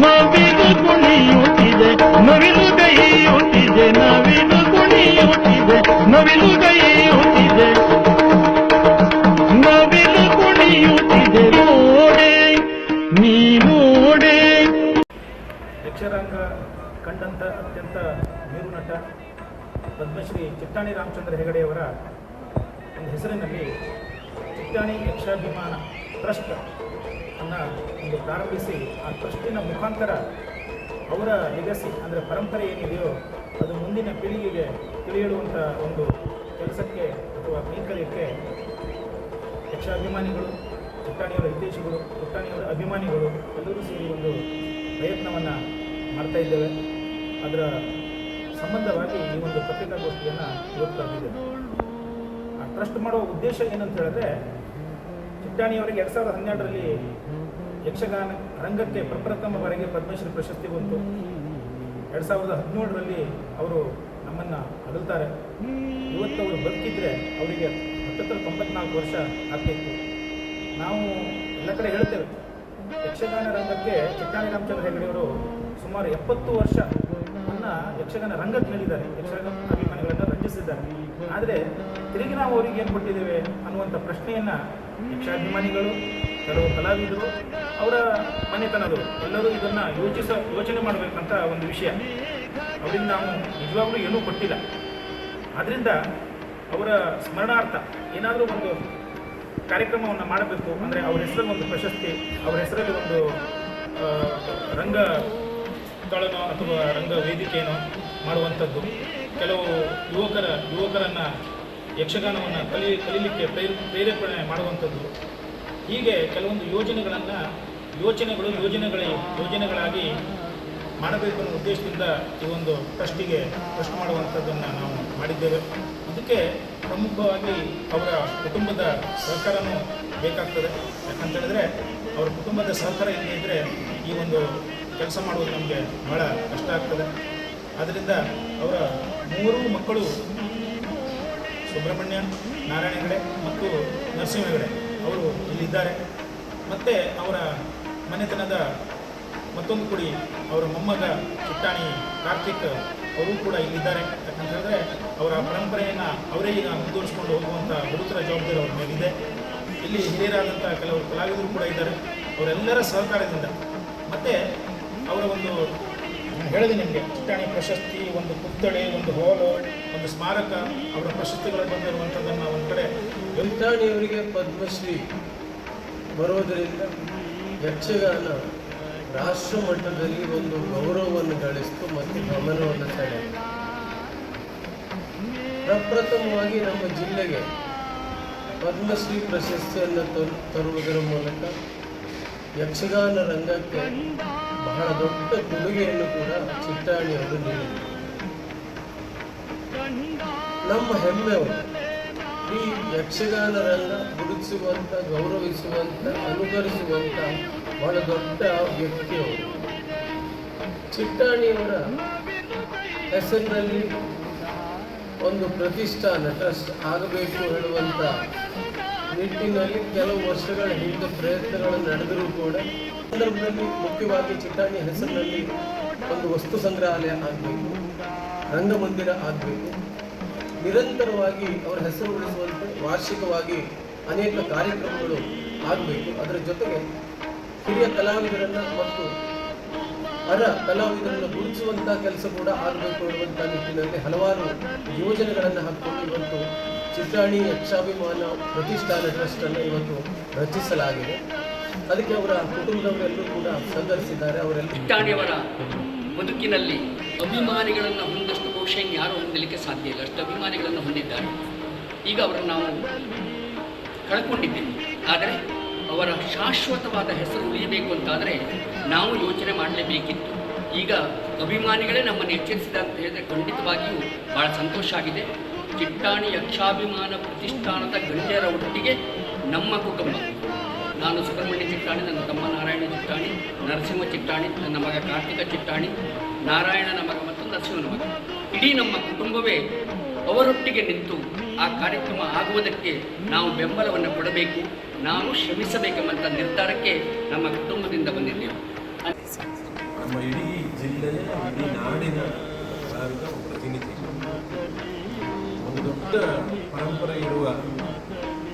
ನವಿಲು ಕುಣಿಯುತ್ತಿದೆ ನವಿಲು ಗೈಯುತ್ತಿದೆ ನವಿಲು ಕುಣಿಯುತ್ತಿದೆ ನವಿಲು ಗೈಯುತ್ತಿದೆ ನವಿಲು ಕುಣಿಯುತ್ತಿದೆ ನೋಡೆ ನೀ ನೋಡೆ. ಯಕ್ಷರಂಗ ಕಂಡಂಥ ಅತ್ಯಂತ ಮೇರು ನಟ ಪದ್ಮಶ್ರೀ ಚಿಟ್ಟಾಣಿ ರಾಮಚಂದ್ರ ಹೆಗಡೆಯವರ ಒಂದು ಹೆಸರಿನಲ್ಲಿ ಚಿಟ್ಟಾಣಿ ಯಕ್ಷಾಭಿಮಾನ ಟ್ರಸ್ಟ್ ಅನ್ನು ಒಂದು ಪ್ರಾರಂಭಿಸಿ ಆ ಟ್ರಸ್ಟಿನ ಮುಖಾಂತರ ಅವರ ಲೆಗಸಿ ಅಂದರೆ ಪರಂಪರೆ ಏನಿದೆಯೋ ಅದು ಮುಂದಿನ ಪೀಳಿಗೆಗೆ ತಿಳಿಯಿಡುವಂಥ ಒಂದು ಕೆಲಸಕ್ಕೆ ಅಥವಾ ಕೈಂಕರ್ಯಕ್ಕೆ ಯಕ್ಷಾಭಿಮಾನಿಗಳು, ಚಿಟ್ಟಾಣಿಯವರ ಹಿತೈಷಿಗಳು, ಚಿಟ್ಟಾಣಿಯವರ ಅಭಿಮಾನಿಗಳು ಎಲ್ಲರೂ ಸೇರಿ ಒಂದು ಪ್ರಯತ್ನವನ್ನು ಮಾಡ್ತಾ ಇದ್ದೇವೆ. ಅದರ ಸಂಬಂಧವಾಗಿ ಈ ಒಂದು ಪತ್ರಿಕಾಗೋಷ್ಠಿಯನ್ನು ಇವತ್ತು ಕರೆದಿದ್ದೇವೆ. ಆ ಟ್ರಸ್ಟ್ ಮಾಡುವ ಉದ್ದೇಶ ಏನಂತ ಹೇಳಿದ್ರೆ, ಚಿಟ್ಟಾಣಿಯವರಿಗೆ 2012ರಲ್ಲಿ ಯಕ್ಷಗಾನ ರಂಗಕ್ಕೆ ಪ್ರಪ್ರಥಮ ಬಾರಿಗೆ ಪದ್ಮಶ್ರೀ ಪ್ರಶಸ್ತಿ ಬಂತು. 2017ರಲ್ಲಿ ಅವರು ನಮ್ಮನ್ನು ಅಗಲ್ತಾರೆ. ಇವತ್ತು ಅವರು ಬದುಕಿದ್ರೆ ಅವರಿಗೆ 94 ವರ್ಷ ಆಗ್ತಿತ್ತು. ನಾವು ಎಲ್ಲ ಕಡೆ ಹೇಳ್ತೇವೆ, ಯಕ್ಷಗಾನ ರಂಗಕ್ಕೆ ಚಿಟ್ಟಾಣಿ ರಾಮಚಂದ್ರ ಹೆಗಡೆಯವರು ಸುಮಾರು 70 ವರ್ಷವನ್ನು ಯಕ್ಷಗಾನ ರಂಗಕ್ಕೆ ಹೇಳಿದ್ದಾರೆ, ಯಕ್ಷಗಾನ ಅಭಿಮಾನಿಗಳನ್ನು ರಂಜಿಸಿದ್ದಾರೆ. ಆದರೆ ತಿರುಗಿ ನಾವು ಅವರಿಗೆ ಏನು ಕೊಟ್ಟಿದ್ದೇವೆ ಅನ್ನುವಂಥ ಪ್ರಶ್ನೆಯನ್ನು ಯಕ್ಷಾಭಿಮಾನಿಗಳು, ಕೆಲವು ಕಲಾವಿದರು, ಅವರ ಮನೆತನದವರು ಎಲ್ಲರೂ ಇದನ್ನು ಯೋಚನೆ ಮಾಡಬೇಕಂತ ಒಂದು ವಿಷಯ. ಅವರಿಗೆ ನಾವು ನಿಜವಾಗ್ಲೂ ಏನೂ ಕೊಟ್ಟಿಲ್ಲ. ಆದ್ದರಿಂದ ಅವರ ಸ್ಮರಣಾರ್ಥ ಏನಾದರೂ ಒಂದು ಕಾರ್ಯಕ್ರಮವನ್ನು ಮಾಡಬೇಕು ಅಂದರೆ ಅವರ ಹೆಸರಲ್ಲಿ ಒಂದು ಪ್ರಶಸ್ತಿ, ಅವರ ಹೆಸರಲ್ಲಿ ಒಂದು ರಂಗ ಸ್ಥಳನೋ ಅಥವಾ ರಂಗ ವೇದಿಕೆಯೋ ಮಾಡುವಂಥದ್ದು, ಕೆಲವು ಯುವಕರನ್ನು ಯಕ್ಷಗಾನವನ್ನು ಕಲೀಲಿಕ್ಕೆ ಪ್ರೇರೇಪಣೆ ಮಾಡುವಂಥದ್ದು, ಹೀಗೆ ಕೆಲವೊಂದು ಯೋಜನೆಗಳಾಗಿ ಮಾಡಬೇಕು ಅನ್ನೋ ಉದ್ದೇಶದಿಂದ ಈ ಒಂದು ಟ್ರಸ್ಟ್ ಮಾಡುವಂಥದ್ದನ್ನು ನಾವು ಮಾಡಿದ್ದೇವೆ. ಇದಕ್ಕೆ ಪ್ರಮುಖವಾಗಿ ಅವರ ಕುಟುಂಬದ ಸಹಕಾರನೂ ಬೇಕಾಗ್ತದೆ. ಯಾಕಂತೇಳಿದ್ರೆ ಅವರ ಕುಟುಂಬದ ಸಹಕಾರ ಇಲ್ಲದಿದ್ದರೆ ಈ ಒಂದು ಕೆಲಸ ಮಾಡುವುದು ನಮಗೆ ಬಹಳ ಕಷ್ಟ ಆಗ್ತದೆ. ಆದ್ದರಿಂದ ಅವರ 3 ಮಕ್ಕಳು ಸುಬ್ರಹ್ಮಣ್ಯ, ನಾರಾಯಣ ಹೆಗಡೆ ಮತ್ತು ನರಸಿಂಹ ಹೆಗಡೆ ಅವರು ಇಲ್ಲಿದ್ದಾರೆ. ಮತ್ತು ಅವರ ಮನೆತನದ ಮತ್ತೊಂದು ಕುಡಿ ಅವರ ಮೊಮ್ಮಗ ಚಿಟ್ಟಾಣಿ ಕಾರ್ತಿಕ್ ಅವರು ಕೂಡ ಇಲ್ಲಿದ್ದಾರೆ. ಯಾಕಂತ ಹೇಳಿದ್ರೆ ಅವರ ಪರಂಪರೆಯನ್ನು ಅವರೇ ಈಗ ಮುಂದುವರಿಸಿಕೊಂಡು ಹೋಗುವಂಥ ಗುರುತರ ಜವಾಬ್ದಾರಿ ಅವರ ಮೇಲಿದೆ. ಇಲ್ಲಿ ಹಿರಿಯರಾದಂಥ ಕೆಲವರು ಕಲಾವಿದರು ಕೂಡ ಇದ್ದಾರೆ. ಅವರೆಲ್ಲರ ಸಹಕಾರದಿಂದ ಮತ್ತು ಅವರ ಒಂದು ಹೇಳಿದೆ ನಿಮಗೆ, ಚಿಟ್ಟಾಣಿ ಪ್ರಶಸ್ತಿ, ಒಂದು ಪುತ್ಥಳಿ, ಒಂದು ಹಾಲು, ಒಂದು ಸ್ಮಾರಕ, ಅವರ ಪ್ರಶಸ್ತಿಗಳು ಬಂದಿರುವಂಥದ್ದನ್ನು ಒಂದು ಕಡೆ ಚಿಟ್ಟಾಣಿಯವರಿಗೆ ಪದ್ಮಶ್ರೀ ಬರೋದರಿಂದ ಯಕ್ಷಗಾನ ರಾಷ್ಟ್ರ ಮಟ್ಟದಲ್ಲಿ ಒಂದು ಗೌರವವನ್ನು ಗಳಿಸಿತು ಮತ್ತು ಗಮನವನ್ನು ಸೆಳೆಯಿತು. ಪ್ರಪ್ರಥಮವಾಗಿ ನಮ್ಮ ಜಿಲ್ಲೆಗೆ ಪದ್ಮಶ್ರೀ ಪ್ರಶಸ್ತಿಯನ್ನು ತರುವುದರ ಮೂಲಕ ಯಕ್ಷಗಾನ ರಂಗಕ್ಕೆ ಬಹಳ ದೊಡ್ಡ ಕೊಡುಗೆಯನ್ನು ಕೂಡ ಚಿಟ್ಟಾಣಿಯವರು ನೀಡಿದರು. ನಮ್ಮ ಹೆಮ್ಮೆಯವರು ಈ ಯಕ್ಷಗಾನ ರಂಗ ಗುರುತಿಸುವಂಥ, ಗೌರವಿಸುವಂಥ, ಅನುಕರಿಸುವಂಥ ಬಹಳ ದೊಡ್ಡ ವ್ಯಕ್ತಿಯವರು. ಚಿಟ್ಟಾಣಿಯವರ ಹೆಸರಿನಲ್ಲಿ ಒಂದು ಪ್ರತಿಷ್ಠಾನ ಟ್ರಸ್ಟ್ ಆಗಬೇಕು ಹೇಳುವಂಥ ನಿಟ್ಟಿನಲ್ಲಿ ಕೆಲವು ವರ್ಷಗಳ ಹಿಂದೆ ಪ್ರಯತ್ನಗಳು ನಡೆದರೂ ಕೂಡ ಸಂದರ್ಭದಲ್ಲಿ ಮುಖ್ಯವಾಗಿ ಚಿಟ್ಟಾಣಿ ಹೆಸರಿನಲ್ಲಿ ಒಂದು ವಸ್ತು ಸಂಗ್ರಹಾಲಯ ಆಗಬೇಕು, ರಂಗಮಂದಿರ ಆಗಬೇಕು, ನಿರಂತರವಾಗಿ ಅವರ ಹೆಸರು ಉಳಿಸುವಂತೆ ವಾರ್ಷಿಕವಾಗಿ ಅನೇಕ ಕಾರ್ಯಕ್ರಮಗಳು ಆಗಬೇಕು. ಅದರ ಜೊತೆಗೆ ಹಿರಿಯ ಕಲಾವಿದರನ್ನು ಮತ್ತು ಕಲಾವಿದರನ್ನು ಗುರುತಿಸುವಂಥ ಕೆಲಸ ಕೂಡ ಆಗಬೇಕು ಎನ್ನುವಂಥ ನಿಟ್ಟಿನಲ್ಲಿ ಹಲವಾರು ಯೋಜನೆಗಳನ್ನು ಹಾಕಿಕೊಂಡು ಇವತ್ತು ಚಿಟ್ಟಾಣಿ ಯಕ್ಷಾಭಿಮಾನ ಪ್ರತಿಷ್ಠಾನ ಟ್ರಸ್ಟನ್ನು ಇವತ್ತು ರಚಿಸಲಾಗಿದೆ. ಅದಕ್ಕೆ ಅವರ ಕುಟುಂಬದವರೆಲ್ಲರೂ ಕೂಡ ಸಹಕರಿಸಿದ್ದಾರೆ. ಅವರೆಲ್ಲ ಚಿಟ್ಟಾಣಿಯವರ ಬದುಕಿನಲ್ಲಿ ಅಭಿಮಾನಿಗಳನ್ನು ಹೊಂದಷ್ಟು ಬಹುಶಃ ಯಾರೂ ಹೊಂದಲಿಕ್ಕೆ ಸಾಧ್ಯ ಇಲ್ಲ, ಅಷ್ಟು ಅಭಿಮಾನಿಗಳನ್ನು ಹೊಂದಿದ್ದಾರೆ. ಈಗ ಅವರನ್ನು ನಾವು ಕಳ್ಕೊಂಡಿದ್ದೇವೆ. ಆದರೆ ಅವರ ಶಾಶ್ವತವಾದ ಹೆಸರು ಉಳಿಯಬೇಕು ಅಂತಾದರೆ ನಾವು ಯೋಚನೆ ಮಾಡಲೇಬೇಕಿತ್ತು. ಈಗ ಅಭಿಮಾನಿಗಳೇ ನಮ್ಮನ್ನು ಎಚ್ಚರಿಸಿದ ಅಂತ ಹೇಳಿದರೆ ಖಂಡಿತವಾಗಿಯೂ ಭಾಳ ಸಂತೋಷ ಆಗಿದೆ. ಚಿಟ್ಟಾಣಿ ಯಕ್ಷಾಭಿಮಾನ ಪ್ರತಿಷ್ಠಾನದ ಗಣ್ಯರ ಒಟ್ಟಿಗೆ ನಮ್ಮ ಕುಟುಂಬ, ನಾನು ಸುಬ್ರಹ್ಮಣ್ಯ ಚಿಟ್ಟಾಣಿ, ನನ್ನ ತಮ್ಮ ನಾರಾಯಣ ಚಿಟ್ಟಾಣಿ, ನರಸಿಂಹ ಚಿಟ್ಟಾಣಿ, ನನ್ನ ಮಗ ಕಾರ್ತಿಕ ಚಿಟ್ಟಾಣಿ, ನಾರಾಯಣನ ಮಗ ಮತ್ತು ನರಸಿಂಹನ ಮಗ, ಇಡೀ ನಮ್ಮ ಕುಟುಂಬವೇ ಅವರೊಟ್ಟಿಗೆ ನಿಂತು ಆ ಕಾರ್ಯಕ್ರಮ ಆಗುವುದಕ್ಕೆ ನಾವು ಬೆಂಬಲವನ್ನು ಕೊಡಬೇಕು, ನಾವು ಶ್ರಮಿಸಬೇಕೆಂಬಂಥ ನಿರ್ಧಾರಕ್ಕೆ ನಮ್ಮ ಕುಟುಂಬದಿಂದ ಬಂದಿದ್ದೇವೆ. ನಮ್ಮ ಇಡೀ ಜಿಲ್ಲೆಯ ಇಡೀ ನಾಡಿನ ಕಲಾವಿದ ಪ್ರತಿನಿಧಿ, ಒಂದು ದೊಡ್ಡ ಪರಂಪರೆ ಇರುವ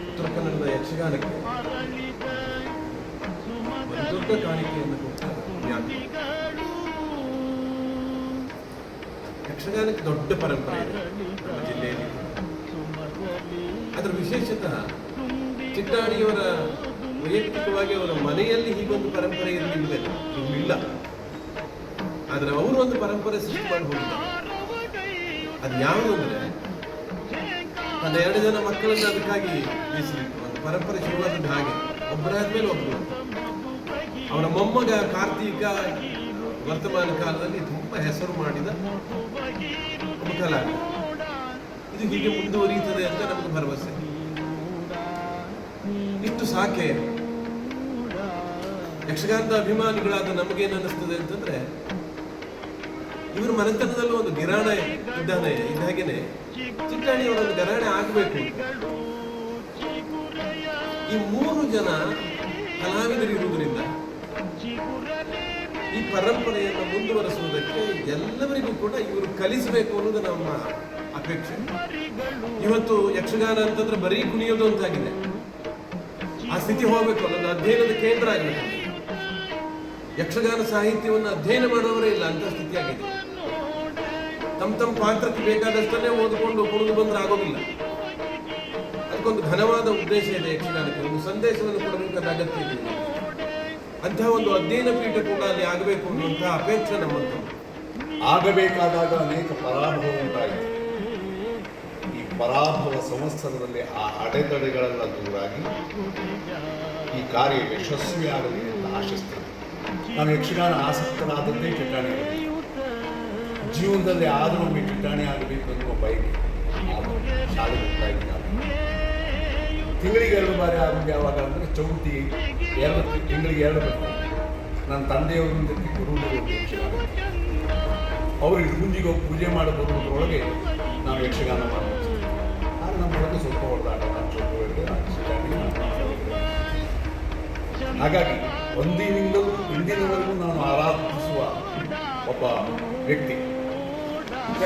ಉತ್ತರ ಕನ್ನಡದ ಯಕ್ಷಗಾನಕ್ಕೆ ಒಂದು ದೊಡ್ಡ ಕಾಣಿಕೆಯನ್ನು ಕೊಟ್ಟ ವ್ಯಾಪ್ತಿ. ಯಕ್ಷಗಾನಕ್ಕೆ ದೊಡ್ಡ ಪರಂಪರೆ ಇದೆ ನಮ್ಮ ಜಿಲ್ಲೆಯಲ್ಲಿ. ಅದರ ವಿಶೇಷತಃ ಚಿಟ್ಟಾಣಿಯವರ ವೈಯಕ್ತಿಕವಾಗಿ ಅವರ ಮನೆಯಲ್ಲಿ ಹೀಗೊಂದು ಪರಂಪರೆ ಇರಲಿಲ್ಲ. ಆದರೆ ಅವರು ಒಂದು ಪರಂಪರೆ ಸೃಷ್ಟಿ ಮಾಡಿ ಹೋಗಿದ್ದಾರೆ. ಅದು ಯಾವುದು ಅಂದರೆ, ತನ್ನ 2 ಜನ ಮಕ್ಕಳನ್ನು ಅದಕ್ಕಾಗಿ ಮೀಸಲಿಟ್ಟು ಒಂದು ಪರಂಪರೆ ಶುರುವಾದದ್ದು ಹಾಗೆ, ಒಬ್ಬರಾದ್ಮೇಲೆ ಒಬ್ಬರು. ಅವರ ಮೊಮ್ಮಗ ಕಾರ್ತಿಕ ವರ್ತಮಾನ ಕಾಲದಲ್ಲಿ ತುಂಬ ಹೆಸರು ಮಾಡಿದ ಒಬ್ಬ ಕಲಾವಿದ. ಇದು ಹೀಗೆ ಮುಂದುವರಿಯುತ್ತದೆ ಅಂತ ನಮಗೆ ಭರವಸೆ. ಇಷ್ಟು ಸಾಕೆ. ಯಕ್ಷಗಾನದ ಅಭಿಮಾನಿಗಳಾದ ನಮಗೇನು ಅನ್ನಿಸ್ತದೆ ಅಂತಂದ್ರೆ, ಇವರು ಮನೆತನದಲ್ಲೂ ಒಂದು ಗಿರಾಣ ಇದ್ದಾನೆ. ಇದಾಗೇನೆ ಚಿಟ್ಟಾಣಿಯವರೊಂದು ಗಿರಾಣೆ ಆಗಬೇಕು. ಈ 3 ಜನ ಕಲಾವಿದರಿರುವುದರಿಂದ ಈ ಪರಂಪರೆಯನ್ನು ಮುಂದುವರಿಸುವುದಕ್ಕೆ ಎಲ್ಲವರಿಗೂ ಕೂಡ ಇವರು ಕಲಿಸಬೇಕು ಅನ್ನೋದು ನಮ್ಮ ಅಪೇಕ್ಷೆ. ಇವತ್ತು ಯಕ್ಷಗಾನ ಅಂತಂದ್ರೆ ಬರೀ ಕುಣಿಯೋದು ಅಂತಾಗಿದೆ. ಆ ಸ್ಥಿತಿ ಹೋಗಬೇಕು, ಅದೊಂದು ಅಧ್ಯಯನದ ಕೇಂದ್ರ ಆಗಬೇಕು. ಯಕ್ಷಗಾನ ಸಾಹಿತ್ಯವನ್ನು ಅಧ್ಯಯನ ಮಾಡೋವರೇ ಇಲ್ಲ ಅಂತ ಸ್ಥಿತಿ ಆಗಿದೆ. ತಮ್ಮ ಪಾತ್ರಕ್ಕೆ ಬೇಕಾದಷ್ಟನ್ನೇ ಓದಿಕೊಂಡು ಕುಣಿದು ಬಂದ್ರೆ ಆಗೋದಿಲ್ಲ. ಅದಕ್ಕೊಂದು ಘನವಾದ ಉದ್ದೇಶ ಇದೆ ಯಕ್ಷಗಾನಕ್ಕೆ, ಒಂದು ಸಂದೇಶವನ್ನು ಕೊಡಬೇಕಾದ ಅಗತ್ಯ ಇದೆ. ಅಂತಹ ಒಂದು ಅಧ್ಯಯನ ಪೀಠ ಕೂಡ ಅಲ್ಲಿ ಆಗಬೇಕು ಅನ್ನುವಂತಹ ಅಪೇಕ್ಷೆ ನಮ್ಮಂತ. ಆಗಬೇಕಾದಾಗ ಅನೇಕ ಪರಾಭವ ಉಂಟಾಯಿತು. ಈ ಪರಾಭವ ಸಂವತ್ಸರದಲ್ಲಿ ಆ ಅಡೆತಡೆಗಳೆಲ್ಲ ದೂರಾಗಿ ಈ ಕಾರ್ಯ ಯಶಸ್ವಿಯಾಗಲಿ ಅಂತ ಆಶಿಸ್ತೇನೆ. ನಾನು ಯಕ್ಷಗಾನ ಆಸಕ್ತನಾದದ್ದೇ ಚಿಟ್ಟಾಣಿ ಜೀವನದಲ್ಲಿ ಆದರೂ ಒಮ್ಮೆ ಚಿಟ್ಟಾಣಿ ಆಗಬೇಕು ಅನ್ನುವ ಬಯಕೆ. ಶಾಲೆ ಹೋಗ್ತಾ ಇದ್ದೀನಿ. ತಿಂಗಳಿಗೆ 2 ಬಾರಿ ಆಗೋದು ಯಾವಾಗ ಅಂದರೆ ಚೌತಿ, ತಿಂಗಳಿಗೆ 2 ಬರ್ತೀನಿ. ನನ್ನ ತಂದೆಯವರೊಂದಕ್ಕೆ ಗುರುಗಳು ಯಕ್ಷಗಾನ, ಅವರು ಇಡುಗುಂಜಿಗೆ ಹೋಗಿ ಪೂಜೆ ಮಾಡಿ ಬರುವುದರೊಳಗೆ ನಾವು ಯಕ್ಷಗಾನ ಮಾಡ್ತೀವಿ. ಆಗ ನಮ್ಮೊಳಗೆ ಸ್ವಲ್ಪ ಹೊಡೆದಾಟ, ನಾನು ಸ್ವಲ್ಪ ಹೊಡೆದು ಹಾಗಾಗಿ ಒಂದಿನಿಂದಲೂ ಇಂದಿನವರೆಗೂ ನಾನು ಆರಾಧಿಸುವ ಒಬ್ಬ ವ್ಯಕ್ತಿ.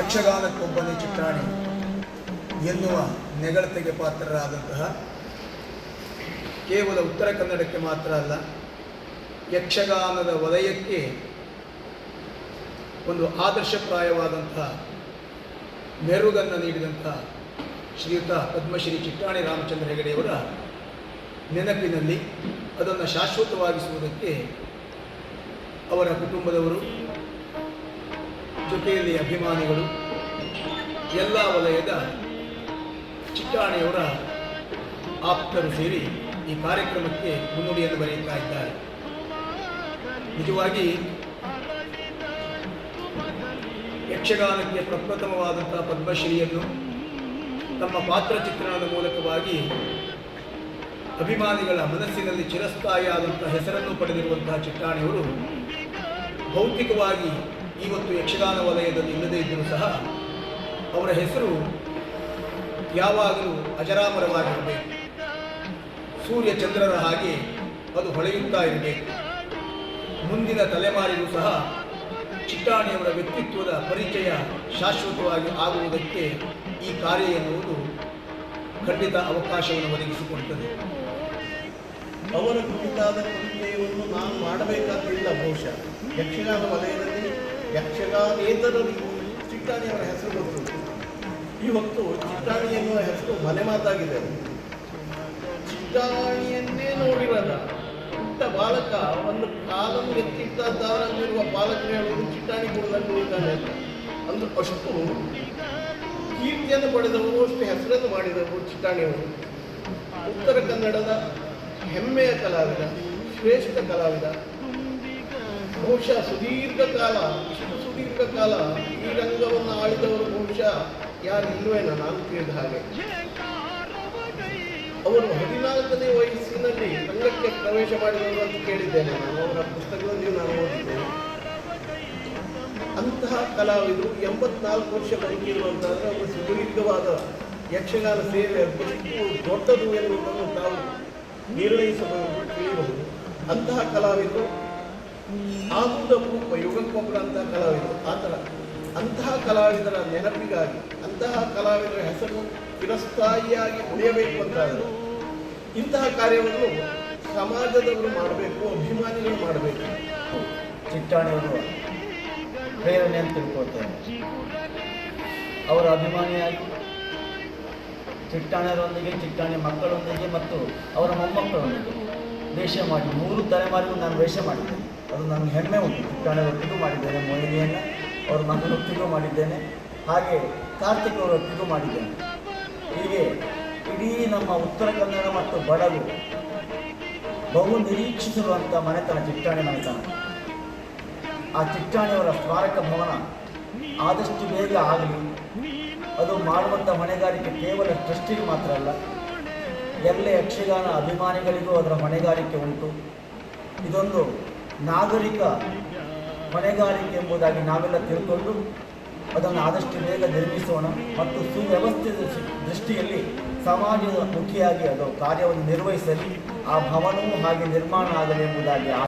ಯಕ್ಷಗಾನಕ್ಕೊಬ್ಬನೇ ಚಿಟ್ಟಾಣಿ ಎನ್ನುವ ನೆಗಳತೆಗೆ ಪಾತ್ರರಾದಂತಹ ಕೇವಲ ಉತ್ತರ ಕನ್ನಡಕ್ಕೆ ಮಾತ್ರ ಅಲ್ಲ, ಯಕ್ಷಗಾನದ ವಲಯಕ್ಕೆ ಒಂದು ಆದರ್ಶಪ್ರಾಯವಾದಂತಹ ಮೆರುಗನ್ನು ನೀಡಿದಂತಹ ಶ್ರೀಯುತ ಪದ್ಮಶ್ರೀ ಚಿಟ್ಟಾಣಿ ರಾಮಚಂದ್ರ ಹೆಗಡೆಯವರ ನೆನಪಿನಲ್ಲಿ ಅದನ್ನು ಶಾಶ್ವತವಾಗಿಸುವುದಕ್ಕೆ ಅವರ ಕುಟುಂಬದವರು, ಜೊತೆಯಲ್ಲಿ ಅಭಿಮಾನಿಗಳು, ಎಲ್ಲ ವಲಯದ ಚಿಟ್ಟಾಣಿಯವರ ಆಪ್ತರು ಸೇರಿ ಈ ಕಾರ್ಯಕ್ರಮಕ್ಕೆ ಮುನ್ನುಡಿಯನ್ನು ಬರೆಯುತ್ತಾ ಇದ್ದಾರೆ. ನಿಜವಾಗಿ ಯಕ್ಷಗಾನಕ್ಕೆ ಪ್ರಪ್ರಥಮವಾದಂತಹ ಪದ್ಮಶ್ರೀಯನ್ನು ತಮ್ಮ ಪಾತ್ರ ಚಿತ್ರಣದ ಮೂಲಕವಾಗಿ ಅಭಿಮಾನಿಗಳ ಮನಸ್ಸಿನಲ್ಲಿ ಚಿರಸ್ಥಾಯಿಯಾದಂತಹ ಹೆಸರನ್ನು ಪಡೆದಿರುವಂತಹ ಚಿಟ್ಟಾಣಿಯವರು ಭೌತಿಕವಾಗಿ ಇವತ್ತು ಯಕ್ಷಗಾನ ವಲಯದಲ್ಲಿ ಇಲ್ಲದೇ ಇದ್ದರೂ ಸಹ ಅವರ ಹೆಸರು ಯಾವಾಗಲೂ ಅಜರಾಮರವಾಗಿರಬೇಕು. ಸೂರ್ಯ ಚಂದ್ರರ ಹಾಗೆ ಅದು ಹೊಳೆಯುತ್ತಾ ಇರಬೇಕು. ಮುಂದಿನ ತಲೆಮಾರಿಗೂ ಸಹ ಚಿಟ್ಟಾಣಿಯವರ ವ್ಯಕ್ತಿತ್ವದ ಪರಿಚಯ ಶಾಶ್ವತವಾಗಿ ಆಗುವುದಕ್ಕೆ ಈ ಕಾರ್ಯ ಎನ್ನುವುದು ಖಂಡಿತ ಅವಕಾಶವನ್ನು ಒದಗಿಸಿಕೊಡುತ್ತದೆ. ಅವರ ಕುರಿತಾದ ಪರಿಚಯವನ್ನು ನಾನು ಮಾಡಬೇಕಾದ್ದಿಲ್ಲ. ಬಹುಶಃ ಯಕ್ಷಗಾನ ವಲಯದಲ್ಲಿ ಯಕ್ಷಗಾನೇತರರಿಗೂ ಚಿಟ್ಟಾಣಿಯವರ ಹೆಸರು ಗೊತ್ತುಂಟು. ಇವತ್ತು ಚಿಟ್ಟಾಣಿ ಎನ್ನುವ ಹೆಸರು ಮನೆ ಮಾತಾಗಿದೆ. ಚಿಟ್ಟಾಣಿಯನ್ನೇ ನೋಡಿರಲ್ಲ ಪುಟ್ಟ ಬಾಲಕ ಒಂದು ಕಾಲನ್ನು ಎತ್ತಿಟ್ಟ ದಾರಲ್ಲಿರುವ ಬಾಲಕರು ಹೇಳುವುದು ಚಿಟ್ಟಾಣಿ ಕೊಡದಲ್ಲಿ ಇದ್ದಾನೆ ಅಂತ. ಅಂದ್ರೆ ಅಷ್ಟು ಕೀರ್ತಿಯನ್ನು ಪಡೆದವರು, ಅಷ್ಟು ಹೆಸರನ್ನು ಮಾಡಿದವರು ಚಿಟ್ಟಾಣಿಯವರು. ಉತ್ತರ ಕನ್ನಡದ ಹೆಮ್ಮೆಯ ಕಲಾವಿದ, ಶ್ರೇಷ್ಠ ಕಲಾವಿದ. ಬಹುಶಃ ಸುದೀರ್ಘ ಕಾಲ ಈ ರಂಗವನ್ನು ಆಳಿದವರು ಬಹುಶಃ ಯಾರು ಇಲ್ಲವೇನೋ ನಾನು ತಿಳಿದ ಹಾಗೆ. ಅವರು 14ನೇ ವಯಸ್ಸಿನಲ್ಲಿ ರಂಗಕ್ಕೆ ಪ್ರವೇಶ ಮಾಡಿದವರು ಅಂತ ಕೇಳಿದ್ದೇನೆ ನಾನು, ಅವರ ಪುಸ್ತಕದಲ್ಲಿ ನಾನು ಓದಿದ್ದೇನೆ. ಅಂತಹ ಕಲಾವಿದರು 84 ವರ್ಷ ಬದುಕಿರುವಂತಾದರೆ ಅವರು ಸುದೀರ್ಘವಾದ ಯಕ್ಷಗಾನ ಸೇವೆ ಎಷ್ಟು ದೊಡ್ಡದು ಎನ್ನುವುದನ್ನು ತಾವು ನಿರ್ಣಯಿಸಬಹುದು, ತಿಳಿಯಬಹುದು. ಅಂತಹ ಕಲಾವಿದರು ಆಮೂದಪೂರ್ವ ಯುಗಕ್ಕೊಬ್ಬರ ಅಂತಹ ಕಲಾವಿದರು. ಆ ಥರ ಅಂತಹ ಕಲಾವಿದರ ನೆನಪಿಗಾಗಿ, ಅಂತಹ ಕಲಾವಿದರ ಹೆಸರು ಚಿರಸ್ಥಾಯಿಯಾಗಿ ಉಳಿಯಬೇಕು ಅಂತಾದರೆ ಇಂತಹ ಕಾರ್ಯವನ್ನು ಸಮಾಜದವರು ಮಾಡಬೇಕು, ಅಭಿಮಾನಿಗಳು ಮಾಡಬೇಕು. ಚಿಟ್ಟಾಣಿಯವರು ಪ್ರೇರಣೆ ಅಂತ ತಿಳ್ಕೊಳ್ತೇನೆ. ಅವರ ಅಭಿಮಾನಿಯಾಗಿ ಚಿಟ್ಟಾಣಿಯರೊಂದಿಗೆ, ಚಿಟ್ಟಾಣಿ ಮಕ್ಕಳೊಂದಿಗೆ ಮತ್ತು ಅವರ ಮೊಮ್ಮಕ್ಕಳೊಂದಿಗೆ ವೇಷ ಮಾಡಿ 3 ತಲೆಮಾರಿಗೂ ನಾನು ವೇಷ ಮಾಡಿದ್ದೇನೆ. ಅದು ನನಗೆ ಹೆಮ್ಮೆ ಉಂಟು. ಚಿಟ್ಟಾಣಿಯವರೊಟ್ಟಿಗೂ ಮಾಡಿದ್ದೇನೆ, ಮೊಯ್ಲಿಯನ್ನು ಅವ್ರ ಮಗನೊಟ್ಟಿಗೂ ಮಾಡಿದ್ದೇನೆ, ಹಾಗೆ ಕಾರ್ತಿಕ್ ಅವರೊಟ್ಟಿಗೂ ಮಾಡಿದ್ದೇನೆ. ಹೀಗೆ ಇಡೀ ನಮ್ಮ ಉತ್ತರ ಕನ್ನಡ ಮತ್ತು ಬಡಗು ಬಹು ನಿರೀಕ್ಷಿಸಿರುವಂಥ ಮನೆತನ ಚಿಟ್ಟಾಣಿ ಮನೆತನ. ಆ ಚಿಟ್ಟಾಣಿಯವರ ಸ್ಮಾರಕ ಭವನ ಆದಷ್ಟು ಬೇಗ ಆಗಲಿ. ಅದು ಮಾಡುವಂಥ ಹೊಣೆಗಾರಿಕೆ ಕೇವಲ ಟ್ರಸ್ಟಿಗೆ ಮಾತ್ರ ಅಲ್ಲ, ಎಲ್ಲ ಯಕ್ಷಗಾನ ಅಭಿಮಾನಿಗಳಿಗೂ ಅದರ ಹೊಣೆಗಾರಿಕೆ ಉಂಟು. ಇದೊಂದು ನಾಗರಿಕ ಹೊಣೆಗಾರಿಕೆ ಎಂಬುದಾಗಿ ನಾವೆಲ್ಲ ತಿಳ್ಕೊಂಡು ಅದನ್ನು ಆದಷ್ಟು ಬೇಗ ನಿರ್ಮಿಸೋಣ ಮತ್ತು ಸುವ್ಯವಸ್ಥಿತ ದೃಷ್ಟಿಯಲ್ಲಿ ಸಮಾಜದ ಮುಖಿಯಾಗಿ ಅದು ಕಾರ್ಯವನ್ನು ನಿರ್ವಹಿಸಲಿ. ಆ ಭವನವೂ ಹಾಗೆ ನಿರ್ಮಾಣ ಆಗಲಿ ಎಂಬುದಾಗಿ